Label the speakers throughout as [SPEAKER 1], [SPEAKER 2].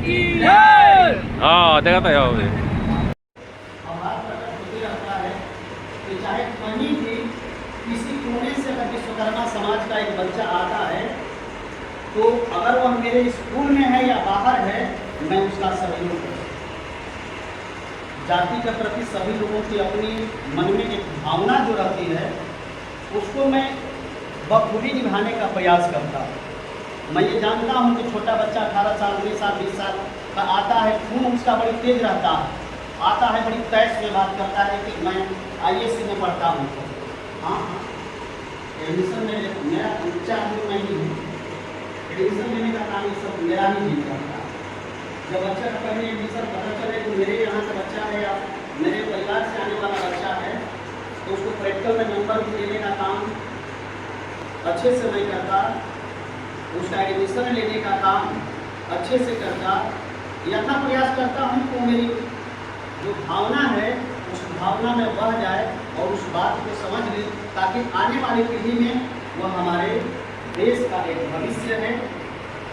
[SPEAKER 1] की जय।
[SPEAKER 2] हाँ देखा था यार
[SPEAKER 3] आभार प्रकट होते रहता है कि चाहे कहीं भी किसी कोने से अगर विश्वकर्मा समाज का एक बच्चा आता है तो अगर वह मेरे स्कूल में है या बाहर है, मैं उसका सहयोग करूँ। जाति के प्रति सभी लोगों की अपनी मन में एक भावना जो रहती है उसको मैं बखूबी निभाने का प्रयास करता हूँ। मैं ये जानता हूँ कि छोटा बच्चा 18 साल 19 साल 20 साल का आता है, खून उसका बड़ी तेज रहता है, आता है बड़ी तैश में बात करता है कि मैं IAS में पढ़ता हूँ। हाँ हाँ, एडमिशन में मेरा उच्चा आदमी मैं ही हूँ, एडमिशन लेने का काम ये सब मेरा ही नहीं करता। जब बच्चा का पहले एडमिशन पता चले कि मेरे यहाँ से बच्चा है या मेरे परिवार से आने वाला बच्चा है तो उसको प्रैक्टिकल में नंबर भी देने का काम अच्छे से मैं करता, उसका एडमिशन लेने का काम अच्छे से करता, यथा प्रयास करता हूँ तो मेरी जो भावना है उस भावना में बह जाए और उस बात को समझ ले ताकि आने वाली पीढ़ी में वह हमारे देश का एक भविष्य है।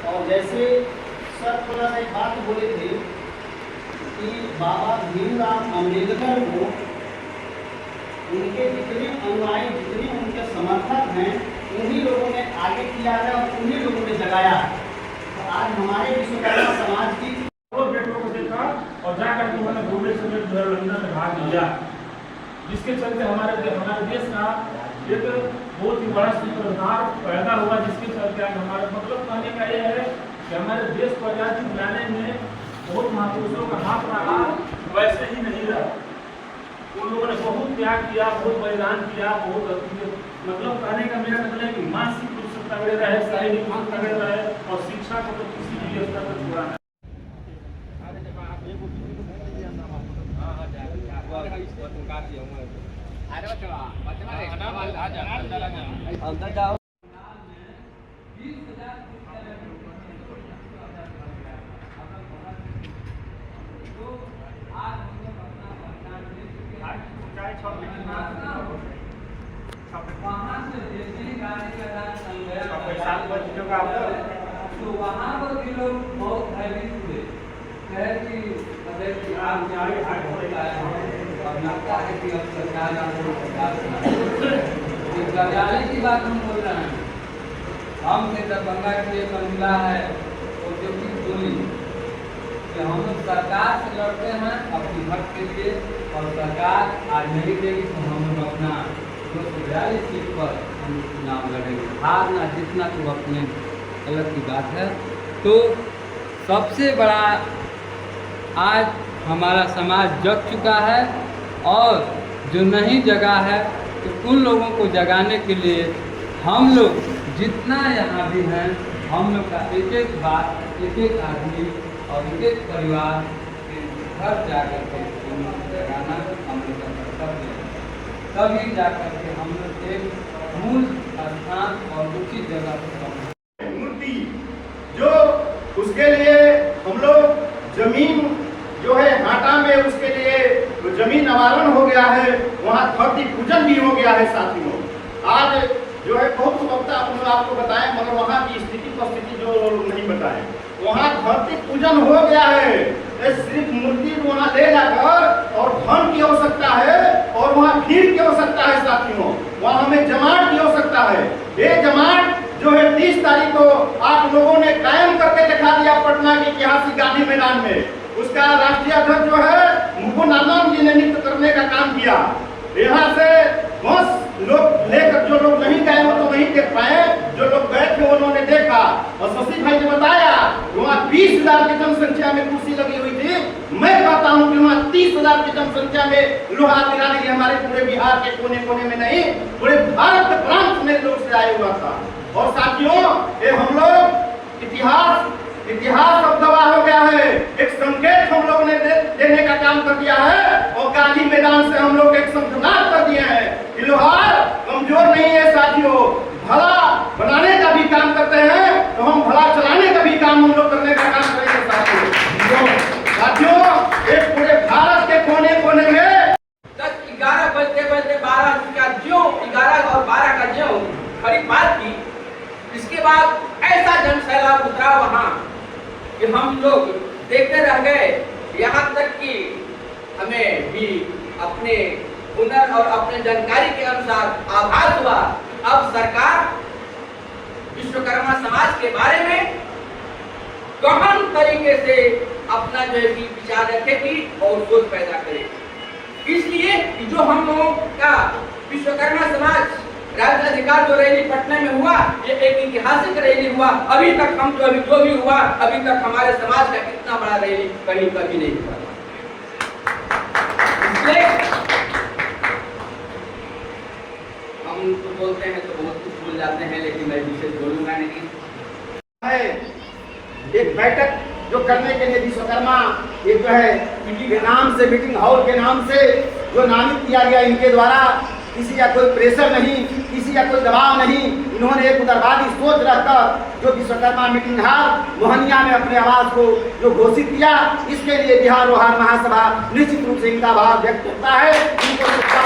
[SPEAKER 3] और जैसे सर थोड़ा सा एक बात बोले थे कि बाबा भीमराव अम्बेडकर को उनके जितने अनुयायी जितने उनके समर्थक हैं उन्हीं लोगों ने आगे किया है और उन्हीं लोगों ने जगाया है। तो आज हमारे विश्वकर्मा समाज की
[SPEAKER 4] बेटों को देखा और जाकर के उन्होंने घूमने से लंदन में भाग लिया, जिसके चलते हमारे देश का एक बहुत ही बड़ा सुधार पैदा हुआ, जिसके चलते आज हमारे मतलब कहने का यह है कि हमारे देश को आजादी दिलाने में बहुत महापुरुषों का हाथ रहा, वैसे ही नहीं रहा। उन लोगों ने बहुत त्याग किया, बहुत बलिदान किया, बहुत मतलब कहने का मेरा मतलब है कि मानसिक रूप से तगड़े रहे, शारीरिक रूप से तगड़े रहे और शिक्षा को तो किसी भी स्तर पर छोड़ा नहीं।
[SPEAKER 3] अंदर जाओ।
[SPEAKER 1] तो वहाँ पर भी लोग बहुत भयभीत हुए, कहे कि अब लगता है कि अब सरकार गजाले की बात हम बोल रहे हैं। हम दरभंगा की एक महिला है वो जो कि बोली कि हम लोग सरकार से लड़ते हैं अपनी हक के लिए और सरकार आज नहीं देगी तो हम लोग अपना 242 सीट पर हम चुनाव लड़ेंगे। हारना जितना तो अपने अलग की बात है। तो सबसे बड़ा आज हमारा समाज जग चुका है और जो नहीं जगा है तो उन लोगों को जगाने के लिए हम लोग जितना यहाँ भी हैं हम लोग का एक एक बात एक एक आदमी और एक एक परिवार के घर जाकर के उन लोग को जगाना हम लोग का कर्तव्य है। तभी जाकर के हम लोग एक मूल स्थान और उचित जगह पर पहुँचे।
[SPEAKER 5] मूर्ति जो उसके लिए हम लोग जमीन जो है हाटा में उसके लिए तो जमीन अवारण हो गया है, वहाँ धरती पूजन भी हो गया है साथियों। आज जो है बहुत वक्त आपको बताएं मगर वहाँ की स्थिति परिस्थिति जो नहीं बताएं, वहाँ धरती पूजन हो गया है। सिर्फ मूर्ति वहाँ ले जाकर और धन की आवश्यकता है और वहाँ भीड़ की आवश्यकता है साथियों, वहाँ हमें जमात की आवश्यकता है। ये जमात जो है 30 तारीख को आप लोगों ने कायम करके दिखा दिया पटना के ऐतिहासिक गांधी मैदान में। उसका राष्ट्रीय अध्यक्ष जो है मुकुंद आनंद जी ने नृत्य करने का काम किया। यहाँ से बस लोग लेकर जो लोग नहीं गए वो तो नहीं देख पाए, जो लोग गए थे उन्होंने देखा। और शशि भाई ने बताया वहाँ 20,000 की जनसंख्या में कुर्सी लगी हुई थी। मैं कहता हूँ कि वहाँ 30,000 की जनसंख्या में लोहा दिलाने के हमारे पूरे बिहार के कोने कोने में नहीं पूरे भारत के प्रांत में लोग से आया हुआ था। और साथियों ये हम लोग इतिहास अब गवाह हो गया है। एक संकेत हम लोगों ने देने का काम कर दिया है और गांधी मैदान से हम लोग एक संकेत कर दिए हैं कि लोहार कमजोर नहीं है साथियों, भला बनाने का भी काम करते हैं तो हम भला चलाने का भी काम हम लोग करने का काम करेंगे साथियों। एक पूरे भारत के कोने कोने में
[SPEAKER 1] 10-11 बजते 12 का ज्यों 11 और 12 का ज्यों खड़ी बात की। इसके बाद ऐसा जन सैलाब उतरा वहाँ कि हम लोग
[SPEAKER 2] देखते रह गए, यहाँ तक कि हमें भी अपने हुनर और अपने जानकारी के अनुसार आभास हुआ। अब सरकार विश्वकर्मा समाज के बारे में गहन तरीके से अपना जो है कि विचार रखेगी और सोच पैदा करेगी। इसलिए जो हम लोगों का विश्वकर्मा समाज राज्य अधिकार जो रैली पटना में हुआ, ये एक ऐतिहासिक रैली हुआ। अभी तक हम जो भी हुआ, अभी तक हमारे समाज का इतना बड़ा रैली कहीं कभी नहीं हुआ। इसलिए हम तो बोलते हैं तो बहुत कुछ बोल जाते हैं, लेकिन मैं विशेष बोलूंगा नहीं।
[SPEAKER 5] है एक बैठक जो करने के लिए विश्वकर्मा एक जो है मीटिंग के नाम से, मीटिंग हॉल के नाम से जो नामित किया गया, इनके द्वारा किसी का कोई प्रेशर नहीं, किसी का कोई दबाव नहीं। इन्होंने एक उदारवादी सोच रखकर जो विश्वकर्मा मीटिंग हॉल मोहनिया में अपने आवाज को जो घोषित किया, इसके लिए बिहार रोहार महासभा निश्चित रूप से इनका आभार व्यक्त करता है, इनको देता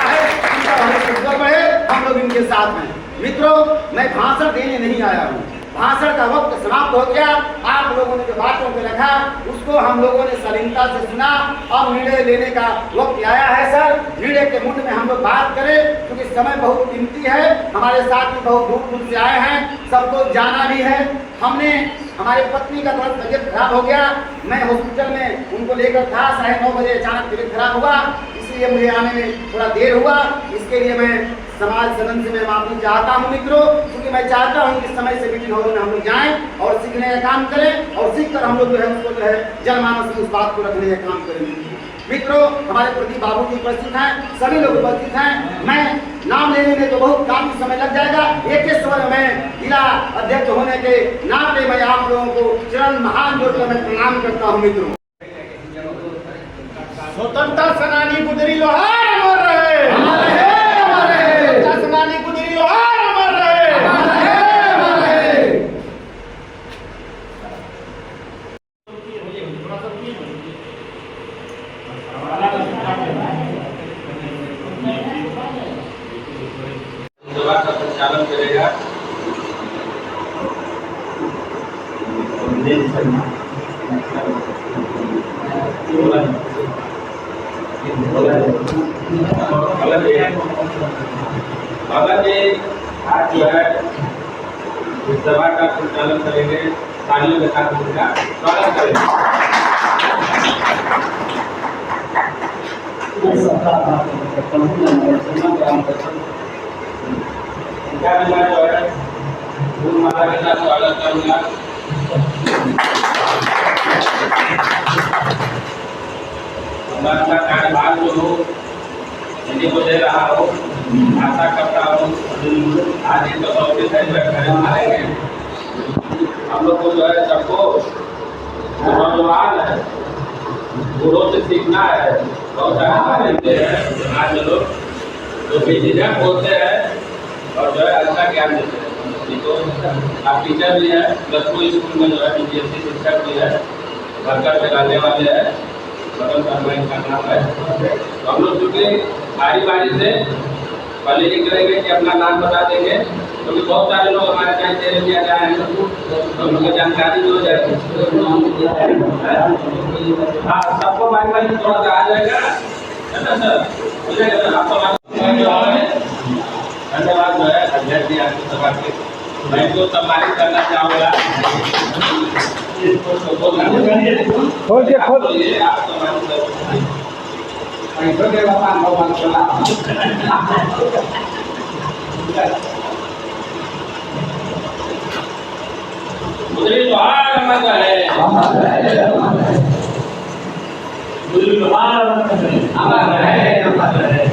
[SPEAKER 5] है, इनका भविष्य बढ़े। हम लोग इनके साथ हैं। मित्रों, मैं भाषण देने नहीं आया हूँ, भाषण का वक्त समाप्त हो गया। आप लोगों ने जो बातों को रखा उसको हम लोगों ने शालीनता से सुना और निर्णय लेने का वक्त आया है। सर, निर्णय के मुंड में हम लोग बात करें, क्योंकि समय बहुत कीमती है। हमारे साथ भी बहुत दूर दूर से आए हैं, सबको जाना भी है। हमने हमारी पत्नी का थोड़ा तबियत खराब हो गया, मैं हॉस्पिटल में उनको लेकर था। 9:30 बजे अचानक तबियत खराब हुआ, इसलिए मुझे आने में थोड़ा देर हुआ। इसके लिए मैं समाज सदन से मैं माफी चाहता हूँ मित्रों, क्योंकि मैं चाहता हूँ कि समय से मीटिंग हॉल में हम लोग जाएं और सीखने का काम करें, और सीख कर हम लोग जो है उसको जो है जनमानस में उस बात को रखने का काम करेंगे। मित्रों, हमारे प्रदीप बाबू जी उपस्थित हैं, सभी लोग उपस्थित हैं। मैं नाम लेने में तो बहुत काफी समय लग जाएगा। एक के स्वर में जिला अध्यक्ष होने के नाते मैं आप लोगों को चरण महान जोड़ कर मैं प्रणाम करता हूँ। मित्रों, स्वतंत्रता सेनानी गुजरी लोहार अमर रहे, स्वतंत्रता सेनानी गुजरी लोहार अमर रहे।
[SPEAKER 1] सभा का संचालन करेगा भगत जी आज जो है इस सभा का संचालन करेंगे। तालियों के साथ उनका स्वागत करेंगे। उनका भी मैं जो है फूल माला के साथ स्वागत करूँगा। हमारा कार्यभार जो हो इन्हीं को दे रहा हो, आशा करता हूँ आज इस कसौटी से मारेंगे। हम लोग को जो है सबको नौजवान है, बूढ़ों से सीखना है। बहुत सारे रहते हैं आज लोग जो भी झिझक बोलते हैं और जो है अच्छा ज्ञान देते हैं। तो आप टीचर भी है, प्लस 2 स्कूल में जो है BPSC शिक्षक भी है, वर्कर चलाने वाले हैं, बगल का इनका नाम है। तो हम लोग चूँकि बारी बारी से पहले ये करेंगे कि अपना नाम बता देंगे, क्योंकि बहुत सारे लोग हमारे यहाँ चेहरे दिया जाए तो हम लोग की जानकारी भी हो जाएगी। हाँ, सबको बारी बारी थोड़ा सा आ जाएगा, है ना सर? हो जाएगा सर। आपका धन्यवाद जो है अध्यक्ष जी आपकी सभा के। मैं तो सम्मानित करना चाहूँगा। आप गुजरी लोहार अमर रहे, गुजरी लोहार अमर रहे, अमर रहे।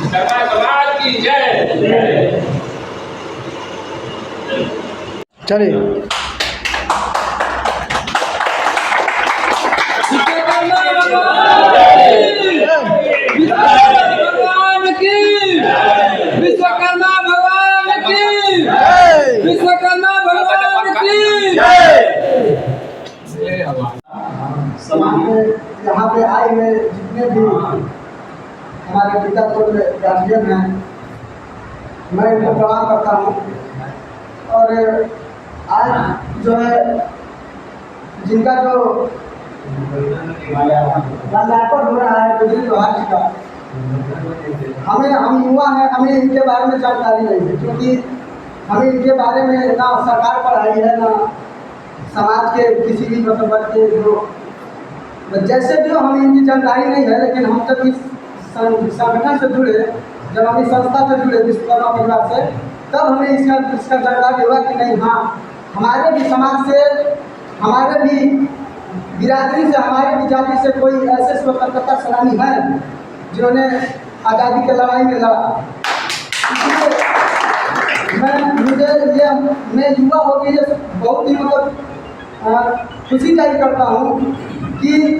[SPEAKER 1] सरकार समाज की जय।
[SPEAKER 6] चलिए
[SPEAKER 1] भगवान की, विश्वकर्मा भगवान की, विश्वकर्मा भगवान की।
[SPEAKER 6] यहाँ पे आए हुए जितने भी हमारे पिता पुत्र गार्जियन हैं,
[SPEAKER 7] मैं इनको प्रणाम करता हूँ। और आज जो है जिनका जो माल्यार्पण हो रहा है बिजली विभाग जी का, हम युवा हैं, हमें इनके बारे में जानकारी नहीं है, क्योंकि हमें इनके बारे में ना सरकार पढ़ाई है, ना समाज के किसी भी मतलब वर्ग के जो जैसे भी हो, हमें इनकी जानकारी नहीं है। लेकिन हम जब इस संगठन से जुड़े, जब हम इस संस्था से जुड़े विश्वकर्मा परिवार से, तब हमें इसका जानकारी हुआ कि नहीं, हाँ हमारे भी समाज से, हमारे भी बिरादरी से, हमारे भी जाति से कोई ऐसे स्वतंत्रता सेनानी हैं जिन्होंने आज़ादी की लड़ाई में लड़ा। मैं युवा होकर ये बहुत ही मतलब खुशी जाहिर करता हूँ कि